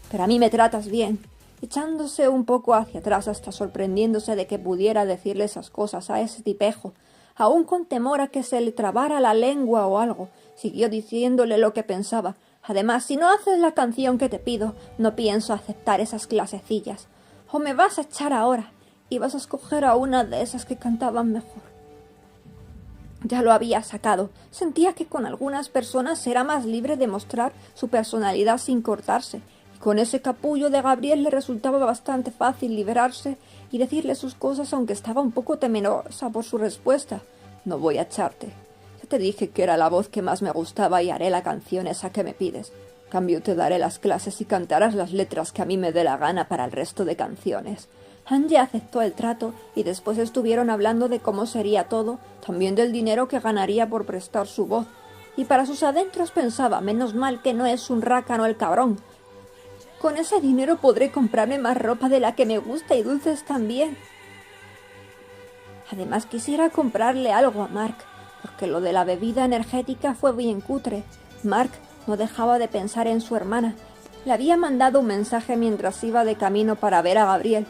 Speaker 1: pero a mí me tratas bien. Echándose un poco hacia atrás hasta sorprendiéndose de que pudiera decirle esas cosas a ese tipejo, aún con temor a que se le trabara la lengua o algo, siguió diciéndole lo que pensaba. Además, si no haces la canción que te pido, no pienso aceptar esas clasecillas. O me vas a echar ahora y vas a escoger a una de esas que cantaban mejor. Ya lo había sacado. Sentía que con algunas personas era más libre de mostrar su personalidad sin cortarse. Y con ese capullo de Gabriel le resultaba bastante fácil liberarse y decirle sus cosas, aunque estaba un poco temerosa por su respuesta. No voy a echarte. Ya te dije que era la voz que más me gustaba y haré la canción esa que me pides. A cambio te daré las clases y cantarás las letras que a mí me dé la gana para el resto de canciones. Angie aceptó el trato y después estuvieron hablando de cómo sería todo, también del dinero que ganaría por prestar su voz. Y para sus adentros pensaba, menos mal que no es un rácano el cabrón. Con ese dinero podré comprarme más ropa de la que me gusta y dulces también. Además quisiera comprarle algo a Mark, porque lo de la bebida energética fue bien cutre. Mark no dejaba de pensar en su hermana. Le había mandado un mensaje mientras iba de camino para ver a Gabriel.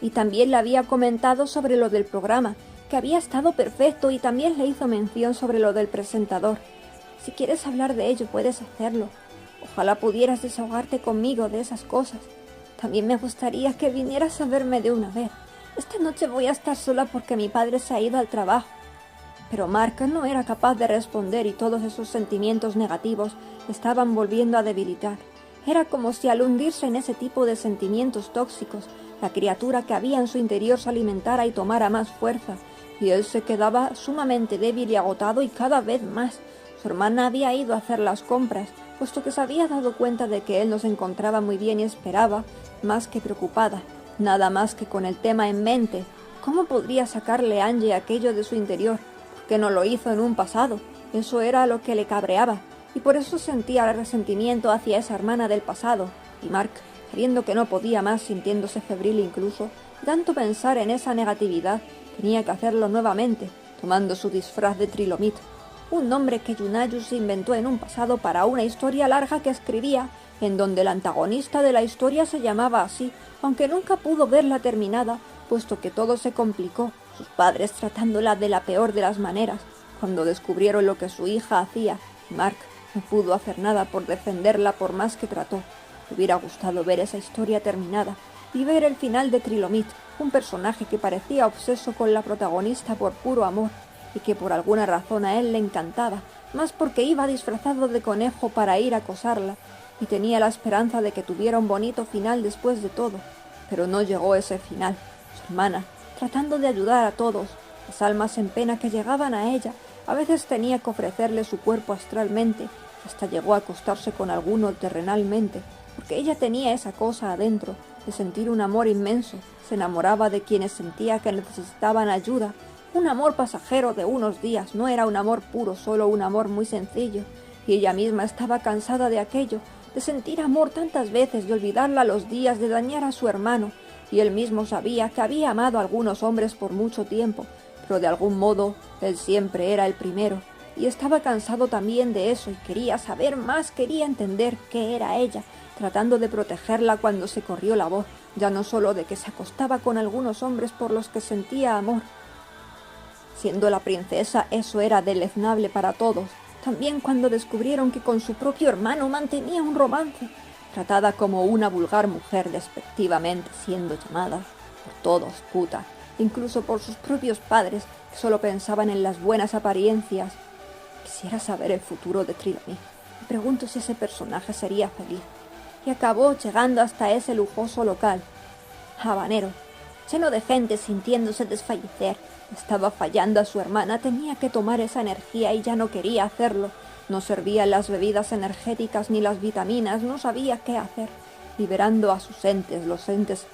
Speaker 1: Y también le había comentado sobre lo del programa, que había estado perfecto, y también le hizo mención sobre lo del presentador. Si quieres hablar de ello, puedes hacerlo. Ojalá pudieras desahogarte conmigo de esas cosas. También me gustaría que vinieras a verme de una vez. Esta noche voy a estar sola porque mi padre se ha ido al trabajo. Pero Mark no era capaz de responder y todos esos sentimientos negativos le estaban volviendo a debilitar. Era como si al hundirse en ese tipo de sentimientos tóxicos, la criatura que había en su interior se alimentara y tomara más fuerza, y él se quedaba sumamente débil y agotado y cada vez más. Su hermana había ido a hacer las compras, puesto que se había dado cuenta de que él no se encontraba muy bien y esperaba, más que preocupada, nada más que con el tema en mente. ¿Cómo podría sacarle a Angie aquello de su interior? Que no lo hizo en un pasado. Eso era lo que le cabreaba, y por eso sentía resentimiento hacia esa hermana del pasado. Y Mark, sabiendo que no podía más, sintiéndose febril incluso, tanto pensar en esa negatividad, tenía que hacerlo nuevamente, tomando su disfraz de Trilomit, un nombre que Yunayu se inventó en un pasado para una historia larga que escribía, en donde el antagonista de la historia se llamaba así, aunque nunca pudo verla terminada, puesto que todo se complicó, sus padres tratándola de la peor de las maneras, cuando descubrieron lo que su hija hacía. Mark no pudo hacer nada por defenderla por más que trató. Le hubiera gustado ver esa historia terminada y ver el final de Trilomit, un personaje que parecía obseso con la protagonista por puro amor y que por alguna razón a él le encantaba, más porque iba disfrazado de conejo para ir a acosarla y tenía la esperanza de que tuviera un bonito final después de todo. Pero no llegó ese final. Su hermana, tratando de ayudar a todos, las almas en pena que llegaban a ella, a veces tenía que ofrecerle su cuerpo astralmente, y hasta llegó a acostarse con alguno terrenalmente, porque ella tenía esa cosa adentro, de sentir un amor inmenso, se enamoraba de quienes sentía que necesitaban ayuda, un amor pasajero de unos días, no era un amor puro, solo un amor muy sencillo, y ella misma estaba cansada de aquello, de sentir amor tantas veces, de olvidarla los días, de dañar a su hermano, y él mismo sabía que había amado a algunos hombres por mucho tiempo, pero de algún modo él siempre era el primero, y estaba cansado también de eso, y quería saber más, quería entender qué era ella, tratando de protegerla cuando se corrió la voz, ya no solo de que se acostaba con algunos hombres por los que sentía amor. Siendo la princesa, eso era deleznable para todos, también cuando descubrieron que con su propio hermano mantenía un romance, tratada como una vulgar mujer despectivamente, siendo llamada por todos puta, incluso por sus propios padres, que solo pensaban en las buenas apariencias. Quisiera saber el futuro de Trilomit. Me pregunto si ese personaje sería feliz. Y acabó llegando hasta ese lujoso local, habanero, lleno de gente sintiéndose desfallecer. Estaba fallando a su hermana, tenía que tomar esa energía y ya no quería hacerlo. No servían las bebidas energéticas ni las vitaminas, no sabía qué hacer, liberando a sus entes, los entes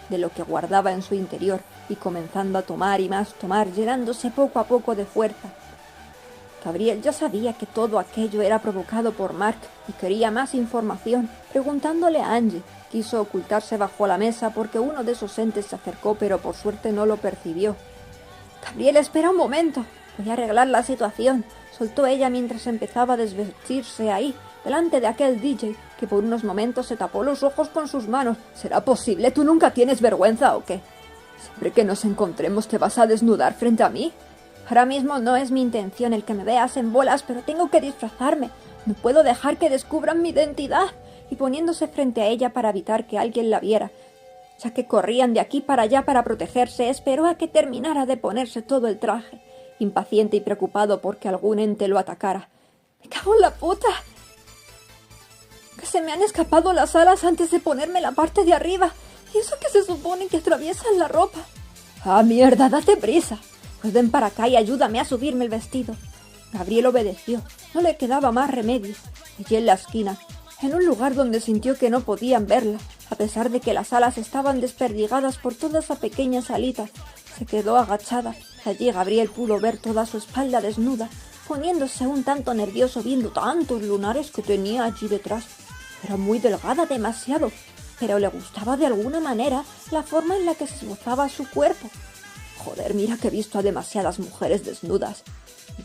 Speaker 1: de lo que guardaba en su interior, y comenzando a tomar y más tomar, llenándose poco a poco de fuerza. Gabriel ya sabía que todo aquello era provocado por Mark y quería más información, preguntándole a Angie. Quiso ocultarse bajo la mesa porque uno de esos entes se acercó, pero por suerte no lo percibió. «Gabriel, espera un momento, voy a arreglar la situación», soltó ella mientras empezaba a desvestirse ahí, delante de aquel DJ, que por unos momentos se tapó los ojos con sus manos. «¿Será posible? ¿Tú nunca tienes vergüenza o qué? ¿Siempre que nos encontremos te vas a desnudar frente a mí?» «Ahora mismo no es mi intención el que me veas en bolas, pero tengo que disfrazarme. No puedo dejar que descubran mi identidad». Y poniéndose frente a ella para evitar que alguien la viera, ya que corrían de aquí para allá para protegerse, esperó a que terminara de ponerse todo el traje, impaciente y preocupado porque algún ente lo atacara. «¡Me cago en la puta! Que se me han escapado las alas antes de ponerme la parte de arriba. ¿Y eso que se supone que atraviesan la ropa?» «¡Ah, mierda! ¡Date prisa! Pues ven para acá y ayúdame a subirme el vestido». Gabriel obedeció. No le quedaba más remedio. Allí en la esquina, en un lugar donde sintió que no podían verla, A pesar de que las alas estaban desperdigadas por toda esa pequeña salita, se quedó agachada. Allí Gabriel pudo ver toda su espalda desnuda, poniéndose un tanto nervioso viendo tantos lunares que tenía allí detrás. Era muy delgada, demasiado, pero le gustaba de alguna manera la forma en la que se esbozaba su cuerpo. Joder, mira que he visto a demasiadas mujeres desnudas,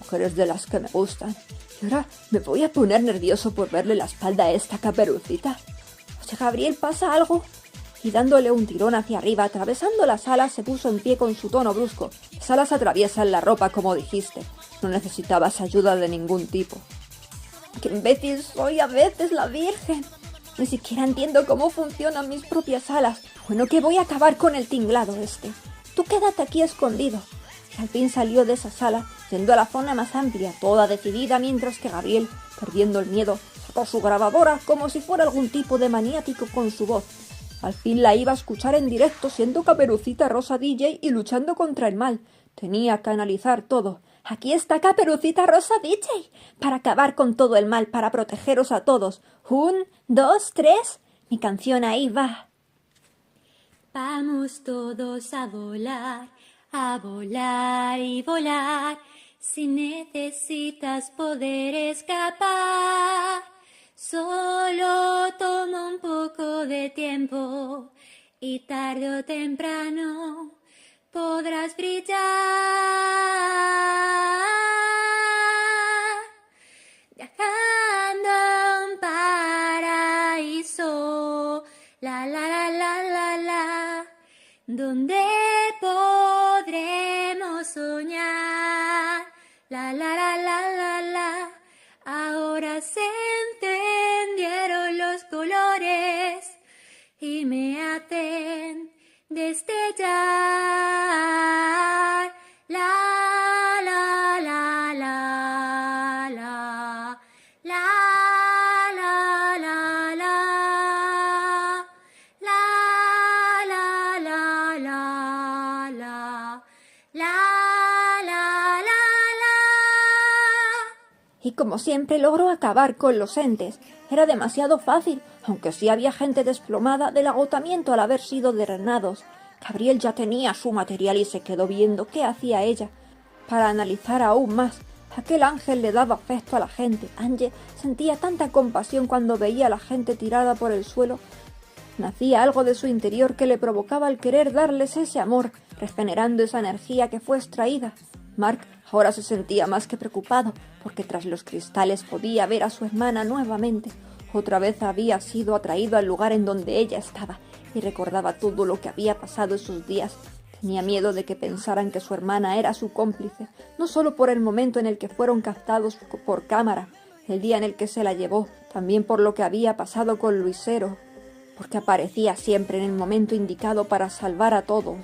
Speaker 1: mujeres de las que me gustan, y ahora me voy a poner nervioso por verle la espalda a esta Caperucita. Oye, Gabriel, ¿pasa algo? Y dándole un tirón hacia arriba, atravesando las alas, se puso en pie con su tono brusco. Las alas atraviesan la ropa, como dijiste. No necesitabas ayuda de ningún tipo. ¡Qué imbécil soy a veces, la Virgen! Ni siquiera entiendo cómo funcionan mis propias alas. Bueno, que voy a acabar con el tinglado este. Tú quédate aquí escondido. Y al fin salió de esa sala, yendo a la zona más amplia, toda decidida, mientras que Gabriel, perdiendo el miedo, sacó su grabadora como si fuera algún tipo de maniático con su voz. Al fin la iba a escuchar en directo, siendo Caperucita Rosa DJ y luchando contra el mal. Tenía que analizar todo. Aquí está Caperucita Rosa DJ, para acabar con todo el mal, para protegeros a todos. 1, 2, 3... Mi canción ahí va.
Speaker 2: Vamos todos a volar y volar. Si necesitas poder escapar, solo toma un poco de tiempo y tarde o temprano podrás brillar, viajando a un paraíso, la la la la la la, donde podremos soñar, la la la la la la. Ahora se encendieron los colores y me hacen destellar, la la la la la, la la la la, la la la la la, la la la la.
Speaker 1: Y como siempre logró acabar con los entes. Era demasiado fácil, aunque sí había gente desplomada del agotamiento al haber sido drenados. Gabriel ya tenía su material y se quedó viendo qué hacía ella. Para analizar aún más, aquel ángel le daba afecto a la gente. Angie sentía tanta compasión cuando veía a la gente tirada por el suelo. Nacía algo de su interior que le provocaba el querer darles ese amor, regenerando esa energía que fue extraída. Mark ahora se sentía más que preocupado, porque tras los cristales podía ver a su hermana nuevamente. Otra vez había sido atraído al lugar en donde ella estaba, y recordaba todo lo que había pasado esos días. Tenía miedo de que pensaran que su hermana era su cómplice, no solo por el momento en el que fueron captados por cámara, el día en el que se la llevó, también por lo que había pasado con Luisero, porque aparecía siempre en el momento indicado para salvar a todos.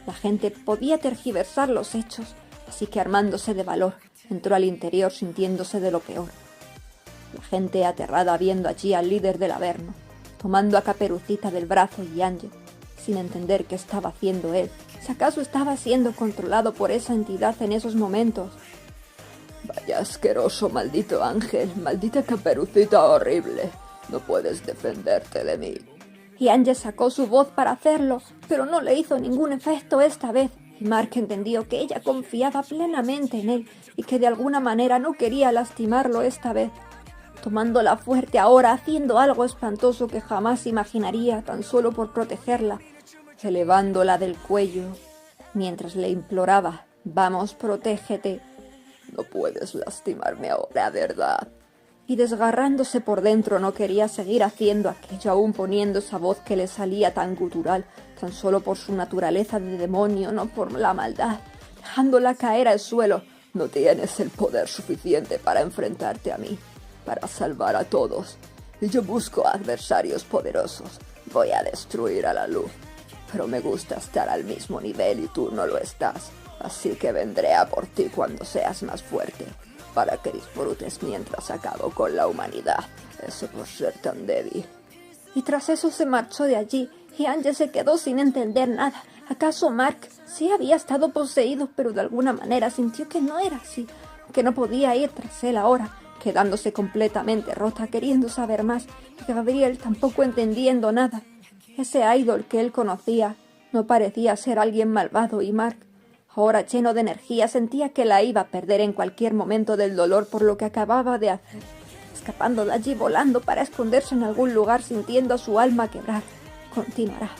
Speaker 1: La gente podía tergiversar los hechos, así que armándose de valor, entró al interior sintiéndose de lo peor. La gente aterrada viendo allí al líder del Averno, tomando a Caperucita del brazo y Ángel, sin entender qué estaba haciendo él, si acaso estaba siendo controlado por esa entidad en esos momentos.
Speaker 3: Vaya asqueroso, maldito ángel, maldita Caperucita horrible, no puedes defenderte de mí.
Speaker 1: Y Ángel sacó su voz para hacerlo, pero no le hizo ningún efecto esta vez, y Mark entendió que ella confiaba plenamente en él y que de alguna manera no quería lastimarlo esta vez. Tomándola fuerte ahora, haciendo algo espantoso que jamás imaginaría tan solo por protegerla, elevándola del cuello, mientras le imploraba: «Vamos, protégete».
Speaker 3: «No puedes lastimarme ahora, ¿verdad?».
Speaker 1: Y desgarrándose por dentro no quería seguir haciendo aquello, aún poniendo esa voz que le salía tan gutural, tan solo por su naturaleza de demonio, no por la maldad, dejándola caer al suelo.
Speaker 3: «No tienes el poder suficiente para enfrentarte a mí, para salvar a todos. Y yo busco adversarios poderosos. Voy a destruir a la luz. Pero me gusta estar al mismo nivel y tú no lo estás. Así que vendré a por ti cuando seas más fuerte, para que disfrutes mientras acabo con la humanidad. Eso por ser tan débil».
Speaker 1: Y tras eso se marchó de allí, y Ángel se quedó sin entender nada. ¿Acaso Mark sí había estado poseído, pero de alguna manera sintió que no era así, que no podía ir tras él ahora? quedándose completamente rota, queriendo saber más, y Gabriel tampoco entendiendo nada. Ese idol que él conocía no parecía ser alguien malvado, y Mark, ahora lleno de energía, sentía que la iba a perder en cualquier momento del dolor por lo que acababa de hacer, escapando de allí, volando para esconderse en algún lugar, sintiendo su alma quebrar. Continuará.